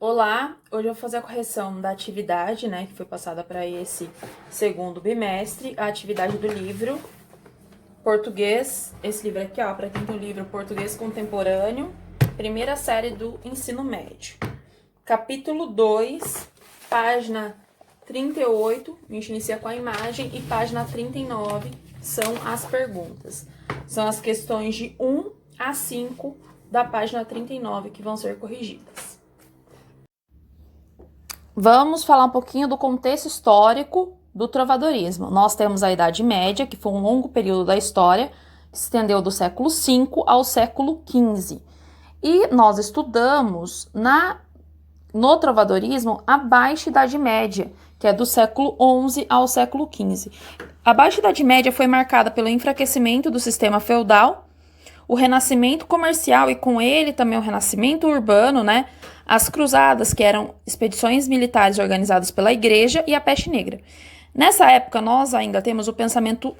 Olá, hoje eu vou fazer a correção da atividade, né, que foi passada para esse segundo bimestre, a atividade do livro português, esse livro aqui, ó, para quem tem o livro Português Contemporâneo, primeira série do ensino médio. Capítulo 2, página 38, a gente inicia com a imagem, e página 39 são as perguntas. São as questões de 1 a 5 da página 39 que vão ser corrigidas. Vamos falar um pouquinho do contexto histórico do trovadorismo. Nós temos a Idade Média, que foi um longo período da história, que se estendeu do século V ao século XV. E nós estudamos no trovadorismo a Baixa Idade Média, que é do século XI ao século XV. A Baixa Idade Média foi marcada pelo enfraquecimento do sistema feudal, o renascimento comercial e com ele também o renascimento urbano, né? As cruzadas, que eram expedições militares organizadas pela igreja, e a peste negra. Nessa época, nós ainda temos o pensamento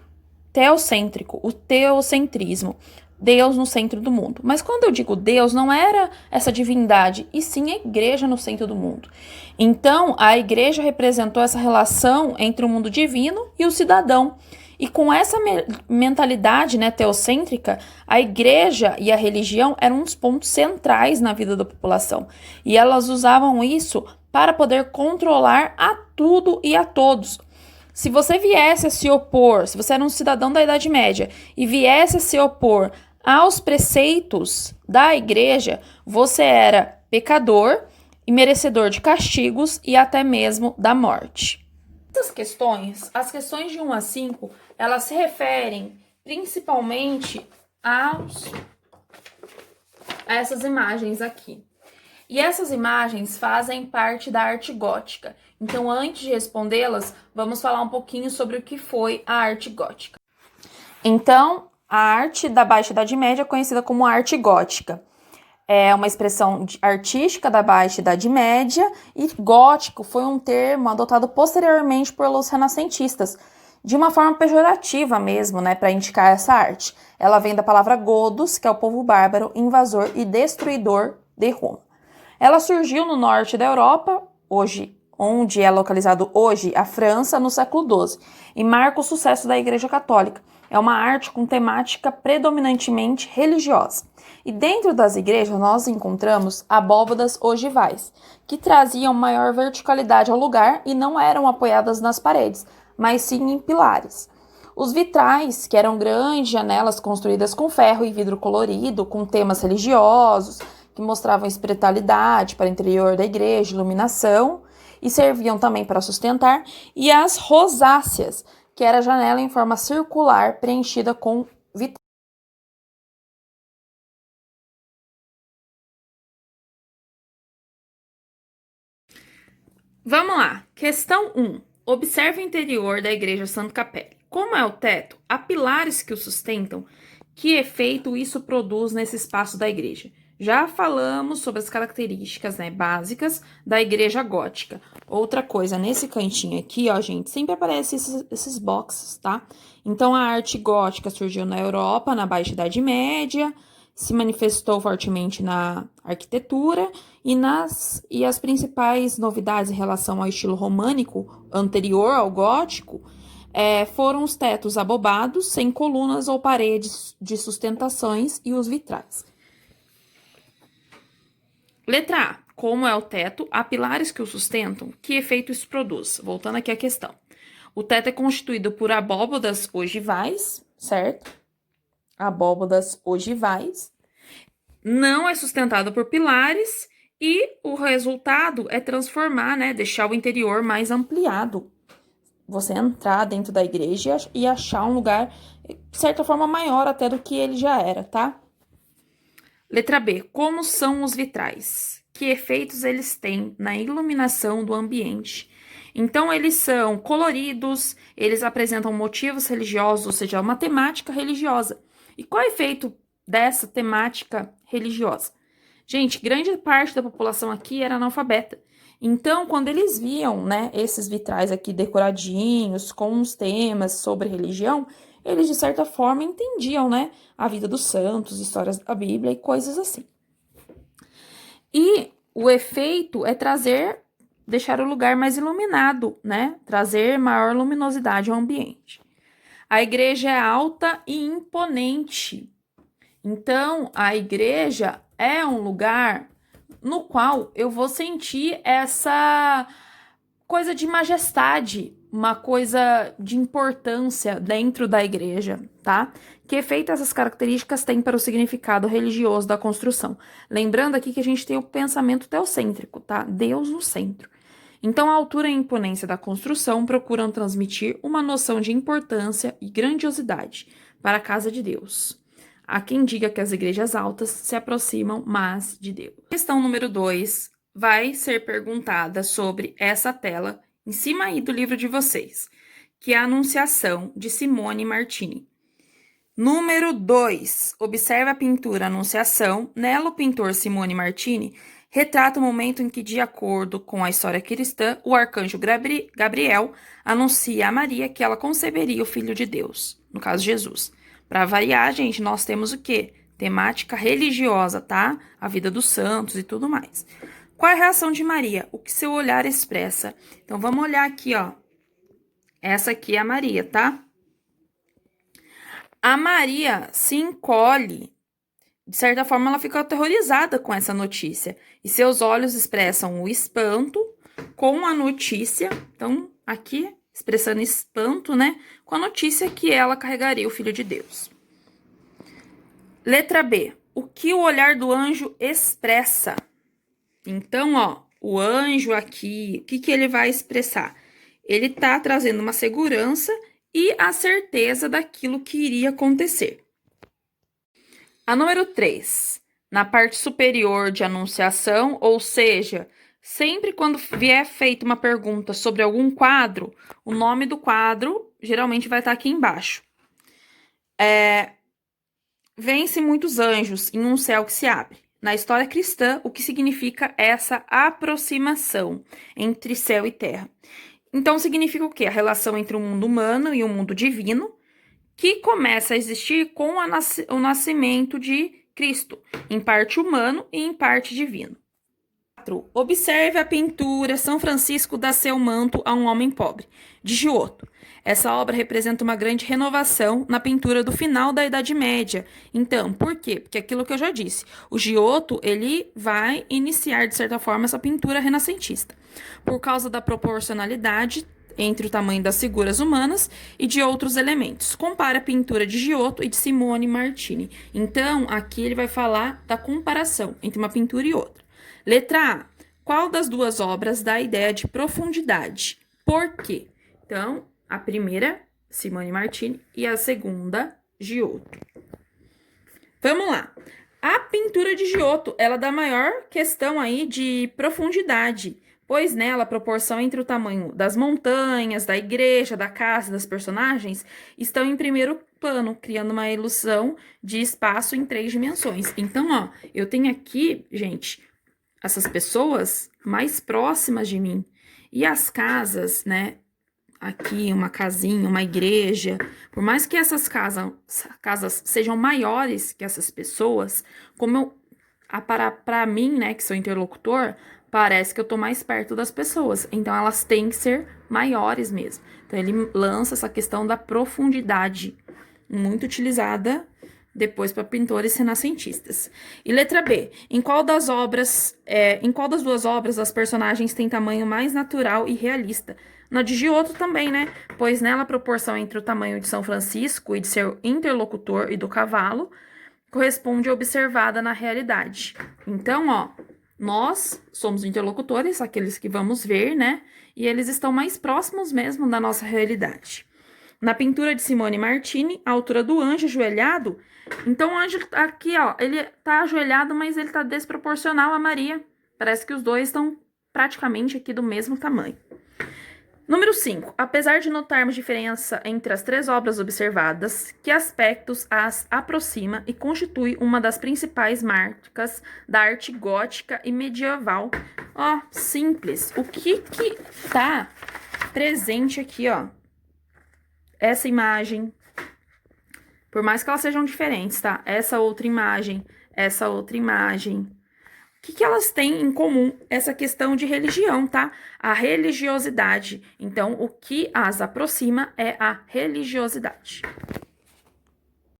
teocêntrico, o teocentrismo, Deus no centro do mundo. Mas quando eu digo Deus, não era essa divindade, e sim a igreja no centro do mundo. Então, a igreja representou essa relação entre o mundo divino e o cidadão. E com essa mentalidade, né, teocêntrica, a igreja e a religião eram uns pontos centrais na vida da população. E elas usavam isso para poder controlar a tudo e a todos. Se você viesse a se opor, se você era um cidadão da Idade Média e viesse a se opor aos preceitos da igreja, você era pecador e merecedor de castigos e até mesmo da morte. Essas questões, as questões de 1 a 5, elas se referem principalmente a essas imagens aqui. E essas imagens fazem parte da arte gótica. Então, antes de respondê-las, vamos falar um pouquinho sobre o que foi a arte gótica. Então, a arte da Baixa Idade Média é conhecida como arte gótica. É uma expressão artística da Baixa Idade Média, e gótico foi um termo adotado posteriormente pelos renascentistas, de uma forma pejorativa mesmo, né, para indicar essa arte. Ela vem da palavra godos, que é o povo bárbaro, invasor e destruidor de Roma. Ela surgiu no norte da Europa, onde é localizado hoje a França, no século XII, e marca o sucesso da Igreja Católica. É uma arte com temática predominantemente religiosa. E dentro das igrejas nós encontramos abóbadas ogivais, que traziam maior verticalidade ao lugar e não eram apoiadas nas paredes, mas sim em pilares. Os vitrais, que eram grandes janelas construídas com ferro e vidro colorido, com temas religiosos, que mostravam espiritualidade para o interior da igreja, iluminação, e serviam também para sustentar, e as rosáceas, que era a janela em forma circular preenchida com vitrais. Vamos lá. Questão 1. Observe o interior da igreja Santo Capelli. Como é o teto, há pilares que o sustentam. Que efeito isso produz nesse espaço da igreja? Já falamos sobre as características, né, básicas da igreja gótica. Outra coisa, nesse cantinho aqui, ó, gente, sempre aparece esses boxes, tá? Então, a arte gótica surgiu na Europa, na Baixa Idade Média, se manifestou fortemente na arquitetura e as principais novidades em relação ao estilo românico anterior ao gótico foram os tetos abobados, sem colunas ou paredes de sustentações, e os vitrais. Letra A. Como é o teto? Há pilares que o sustentam? Que efeito isso produz? Voltando aqui à questão. O teto é constituído por abóbadas ogivais, certo? Abóbadas ogivais. Não é sustentado por pilares e o resultado é transformar, né? Deixar o interior mais ampliado. Você entrar dentro da igreja e achar um lugar, de certa forma, maior até do que ele já era, tá? Letra B. Como são os vitrais? Que efeitos eles têm na iluminação do ambiente? Então, eles são coloridos, eles apresentam motivos religiosos, ou seja, uma temática religiosa. E qual é o efeito dessa temática religiosa? Gente, grande parte da população aqui era analfabeta. Então, quando eles viam, né, esses vitrais aqui decoradinhos, com os temas sobre religião, eles, de certa forma, entendiam, né, a vida dos santos, histórias da Bíblia e coisas assim. E o efeito é deixar o lugar mais iluminado, né? Trazer maior luminosidade ao ambiente. A igreja é alta e imponente. Então, a igreja é um lugar no qual eu vou sentir essa coisa de majestade, uma coisa de importância dentro da igreja, tá? Que efeito essas características têm para o significado religioso da construção? Lembrando aqui que a gente tem o pensamento teocêntrico, tá? Deus no centro. Então, a altura e a imponência da construção procuram transmitir uma noção de importância e grandiosidade para a casa de Deus. Há quem diga que as igrejas altas se aproximam mais de Deus. Questão número 2 vai ser perguntada sobre essa tela em cima aí do livro de vocês, que é a Anunciação de Simone Martini. Número 2. Observe a pintura Anunciação. Nela, o pintor Simone Martini retrata o momento em que, de acordo com a história cristã, o arcanjo Gabriel anuncia a Maria que ela conceberia o Filho de Deus, no caso Jesus. Para variar, gente, nós temos o quê? Temática religiosa, tá? A vida dos santos e tudo mais. Qual é a reação de Maria? O que seu olhar expressa? Então, vamos olhar aqui, ó. Essa aqui é a Maria, tá? A Maria se encolhe. De certa forma, ela fica aterrorizada com essa notícia. E seus olhos expressam o espanto com a notícia. Então, aqui, expressando espanto, né? Com a notícia que ela carregaria o Filho de Deus. Letra B. O que o olhar do anjo expressa? Então, ó, o anjo aqui, o que ele vai expressar? Ele tá trazendo uma segurança e a certeza daquilo que iria acontecer. A número 3, na parte superior de anunciação, ou seja, sempre quando vier feita uma pergunta sobre algum quadro, o nome do quadro geralmente vai estar aqui embaixo. Vence muitos anjos em um céu que se abre. Na história cristã, o que significa essa aproximação entre céu e terra? Então, significa o quê? A relação entre o mundo humano e o mundo divino, que começa a existir com o nascimento de Cristo, em parte humano e em parte divino. 4. Observe a pintura São Francisco dá seu manto a um homem pobre, de Giotto. Essa obra representa uma grande renovação na pintura do final da Idade Média. Então, por quê? Porque aquilo que eu já disse, o Giotto, ele vai iniciar, de certa forma, essa pintura renascentista. Por causa da proporcionalidade entre o tamanho das figuras humanas e de outros elementos. Compara a pintura de Giotto e de Simone Martini. Então, aqui ele vai falar da comparação entre uma pintura e outra. Letra A. Qual das duas obras dá a ideia de profundidade? Por quê? Então, a primeira, Simone Martini, e a segunda, Giotto. Vamos lá. A pintura de Giotto, ela dá maior questão aí de profundidade, pois nela a proporção entre o tamanho das montanhas, da igreja, da casa, das personagens estão em primeiro plano, criando uma ilusão de espaço em 3 dimensões. Então, ó, eu tenho aqui, gente, essas pessoas mais próximas de mim. E as casas, né? Aqui, uma casinha, uma igreja. Por mais que essas casas sejam maiores que essas pessoas, como para mim, né, que sou interlocutor, parece que eu tô mais perto das pessoas. Então, elas têm que ser maiores mesmo. Então, ele lança essa questão da profundidade, muito utilizada depois para pintores renascentistas. E letra B. Em qual das duas obras as personagens têm tamanho mais natural e realista? Na de Giotto também, né? Pois nela a proporção entre o tamanho de São Francisco e de seu interlocutor e do cavalo corresponde observada na realidade. Então, ó, nós somos interlocutores, aqueles que vamos ver, né? E eles estão mais próximos mesmo da nossa realidade. Na pintura de Simone Martini, a altura do anjo ajoelhado, então o anjo aqui, ó, ele tá ajoelhado, mas ele tá desproporcional a Maria. Parece que os dois estão praticamente aqui do mesmo tamanho. Número 5. Apesar de notarmos diferença entre as 3 obras observadas, que aspectos as aproxima e constitui uma das principais marcas da arte gótica e medieval? Ó, simples. O que tá presente aqui, ó? Essa imagem, por mais que elas sejam diferentes, tá? Essa outra imagem, que elas têm em comum? Essa questão de religião, tá? A religiosidade. Então, o que as aproxima é a religiosidade.